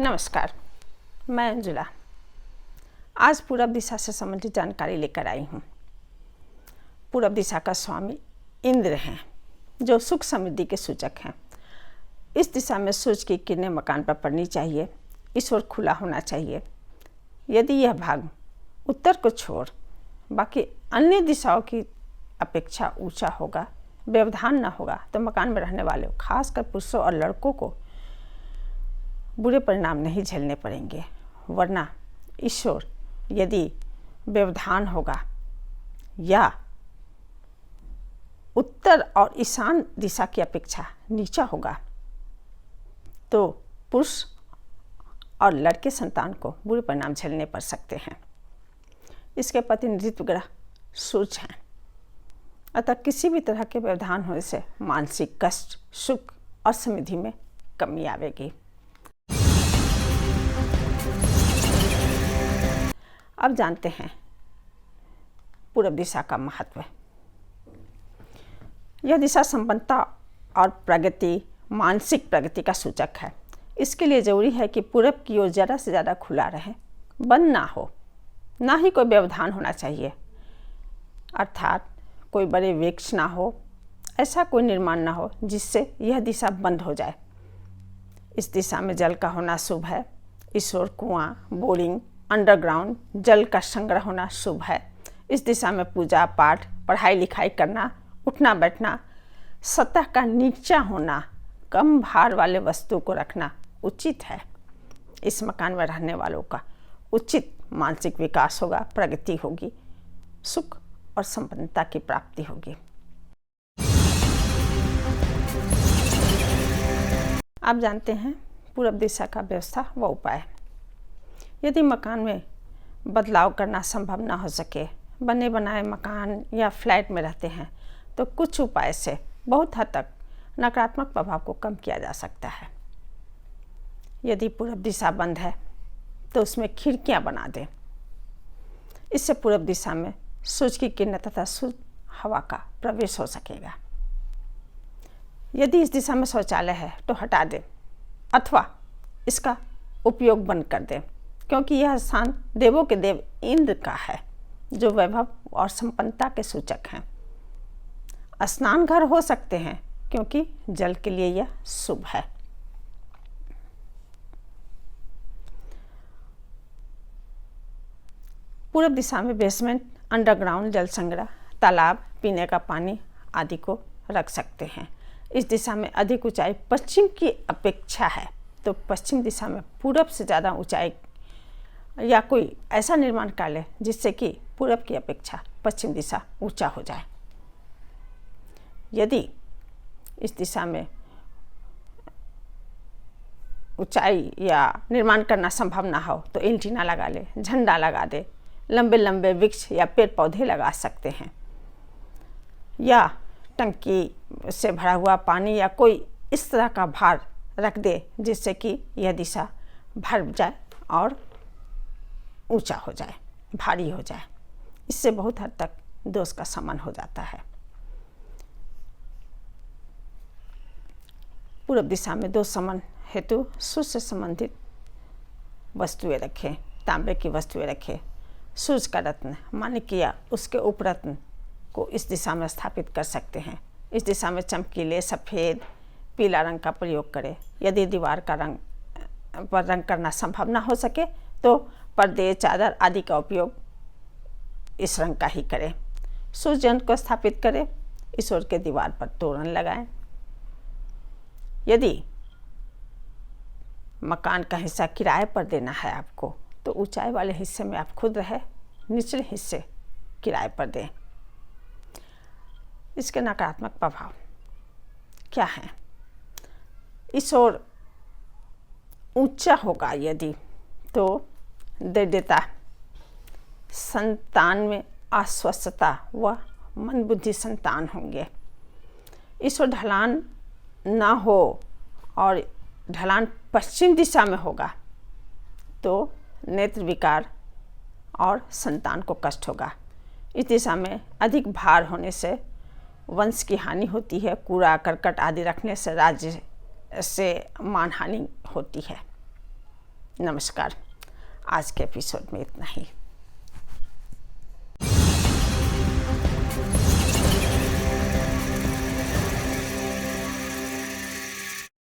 नमस्कार, मैं अंजुला। आज पूरब दिशा से संबंधित जानकारी लेकर आई हूँ। पूरब दिशा का स्वामी इंद्र हैं, जो सुख समृद्धि के सूचक हैं। इस दिशा में सूर्य की किरणें मकान पर पड़नी चाहिए, इस ओर खुला होना चाहिए। यदि यह भाग उत्तर को छोड़ बाकी अन्य दिशाओं की अपेक्षा ऊंचा होगा, व्यवधान न होगा, तो मकान में रहने वाले खासकर पुरुषों और लड़कों को बुरे परिणाम नहीं झेलने पड़ेंगे। वरना ईश्वर यदि व्यवधान होगा या उत्तर और ईशान दिशा की अपेक्षा नीचा होगा तो पुरुष और लड़के संतान को बुरे परिणाम झेलने पड़ सकते हैं। इसके प्रतिनिधित्व ग्रह सूर्य हैं, अतः किसी भी तरह के व्यवधान होने से मानसिक कष्ट, सुख और समृद्धि में कमी आवेगी। अब जानते हैं पूरब दिशा का महत्व। यह दिशा संपन्नता और प्रगति, मानसिक प्रगति का सूचक है। इसके लिए जरूरी है कि पूरब की ओर ज़्यादा से ज़्यादा खुला रहे, बंद ना हो, ना ही कोई व्यवधान होना चाहिए। अर्थात कोई बड़े वृक्ष ना हो, ऐसा कोई निर्माण ना हो जिससे यह दिशा बंद हो जाए। इस दिशा में जल का होना शुभ है। इस ओर कुआं, बोरिंग, अंडरग्राउंड जल का संग्रह होना शुभ है। इस दिशा में पूजा पाठ, पढ़ाई लिखाई करना, उठना बैठना, सतह का नीचा होना, कम भार वाले वस्तु को रखना उचित है। इस मकान में रहने वालों का उचित मानसिक विकास होगा, प्रगति होगी, सुख और संपन्नता की प्राप्ति होगी। आप जानते हैं पूरब दिशा का व्यवस्था व उपाय। यदि मकान में बदलाव करना संभव न हो सके, बने बनाए मकान या फ्लैट में रहते हैं, तो कुछ उपाय से बहुत हद तक नकारात्मक प्रभाव को कम किया जा सकता है। यदि पूरब दिशा बंद है तो उसमें खिड़कियां बना दें। इससे पूरब दिशा में सूर्य की किरण तथा शुद्ध हवा का प्रवेश हो सकेगा। यदि इस दिशा में शौचालय है तो हटा दें अथवा इसका उपयोग बंद कर दें, क्योंकि यह स्थान देवों के देव इंद्र का है, जो वैभव और संपन्नता के सूचक हैं। स्नान घर हो सकते हैं क्योंकि जल के लिए यह शुभ है। पूरब दिशा में बेसमेंट, अंडरग्राउंड जल संग्रह, तालाब, पीने का पानी आदि को रख सकते हैं। इस दिशा में अधिक ऊंचाई पश्चिम की अपेक्षा है, तो पश्चिम दिशा में पूरब से ज़्यादा ऊंचाई या कोई ऐसा निर्माण कर ले जिससे कि पूरब की अपेक्षा पश्चिम दिशा ऊंचा हो जाए। यदि इस दिशा में ऊंचाई या निर्माण करना संभव ना हो तो एंटीना लगा ले, झंडा लगा दे, लंबे लंबे वृक्ष या पेड़ पौधे लगा सकते हैं, या टंकी से भरा हुआ पानी या कोई इस तरह का भार रख दे जिससे कि यह दिशा भर जाए और ऊंचा हो जाए, भारी हो जाए। इससे बहुत हद तक दोष का शमन हो जाता है। पूरब दिशा में दोष शमन हेतु सूर्य से संबंधित वस्तुएं रखें। तांबे की वस्तुएं रखें। सूर्य का रत्न, माणिक्य या उसके उपरत्न को इस दिशा में स्थापित कर सकते हैं। इस दिशा में चमकीले सफ़ेद, पीला रंग का प्रयोग करें। यदि दीवार का रंग पर रंग करना संभव ना हो सके तो पर्दे, चादर आदि का उपयोग इस रंग का ही करें। सूर्य यंत्र को स्थापित करें। इस ओर के दीवार पर तोरण लगाएं। यदि मकान का हिस्सा किराए पर देना है आपको, तो ऊंचाई वाले हिस्से में आप खुद रहे, निचले हिस्से किराए पर दें। इसके नकारात्मक प्रभाव क्या हैं? इस ओर ऊंचा होगा यदि, तो दृढ़ता, संतान में अस्वस्थता व मन बुद्धि संतान होंगे। इस ओर ढलान ना हो और ढलान पश्चिम दिशा में होगा तो नेत्र विकार और संतान को कष्ट होगा। इस दिशा में अधिक भार होने से वंश की हानि होती है। कूड़ा करकट आदि रखने से राज्य से मानहानि होती है। नमस्कार। आज के एपिसोड में इतना ही।